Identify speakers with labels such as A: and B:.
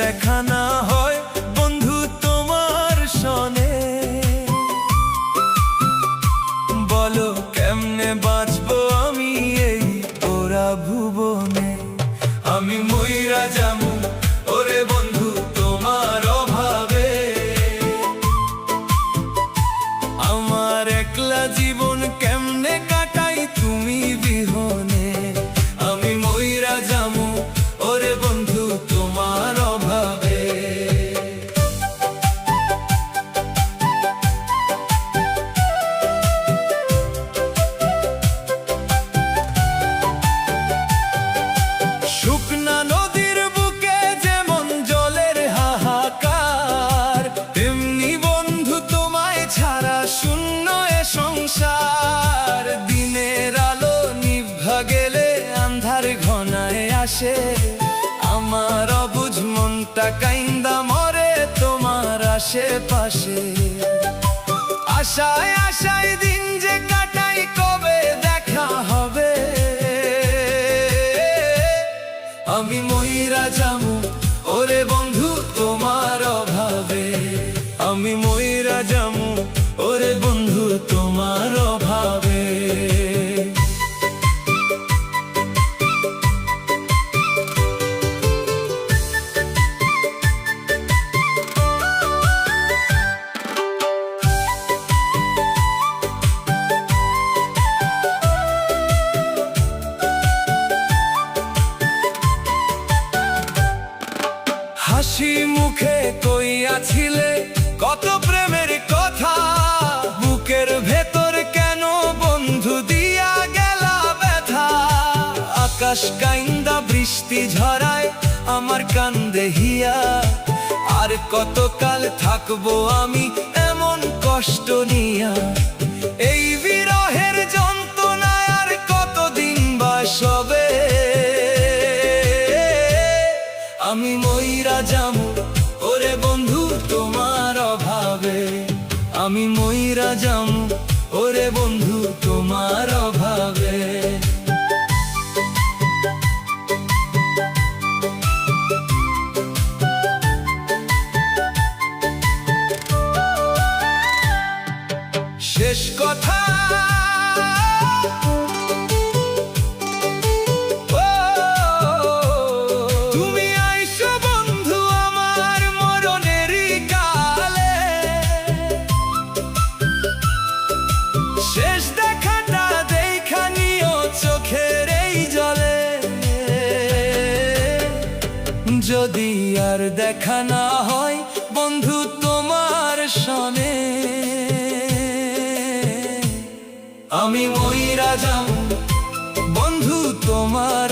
A: দেখা না হয় বন্ধু তোমার সনে, বলো কেমনে বাঁচবো আমি এই পোড়া ভুবনে। আমি মইরা যামু ওরে বন্ধু তোমার অভাবে, আমার একলা জীবন কেমনে কাটাই তুমি বিহনে। আমি মইরা যামু ওরে বন্ধু তোমার অভাবে। শুকনা নদীর বুকে যেমন জলের হাহাকার, তেমনি বন্ধু তোমায় ছাড়া শূন্য এ সংসার। দিনের আলো নিভা গেলে আন্ধার ঘনায় আসে, আমার অবুঝ মনটা কাইন্দা মরে তোমার আশেপাশে। আশায় আশায় দিন যে কাটাই কবে দেখা হবে। আমি মইরা যামু ওরে বন্ধু তোমার অভাবে, আমি মইরা যামু ওরে বন্ধু তোমার অভাবে। হাসি মুখে কইয়াছিলে কত প্রেমের কথা, বুকের ভেতর কেন বন্ধু দিয়া গেলা ব্যথা। আকাশ কাইন্দা বৃষ্টি ঝরায় আমার কান্দে হিয়া, আর কতকাল থাকবো আমি এমন কষ্ট নিয়া। এই বিরহের যন্ত্রণায় আর কতদিন বা সবে। আমি মইরা যামু ওরে বন্ধু তোমার অভাবে, আমি মইরা যামু ওরে বন্ধু তোমার অভাবে। শেষ কথা শেষ দেখাটা দেখা নিও চোখের এই জলে। যদি আর দেখা না হয় বন্ধু তোমার সনে, আমি মইরা যামু বন্ধু তোমার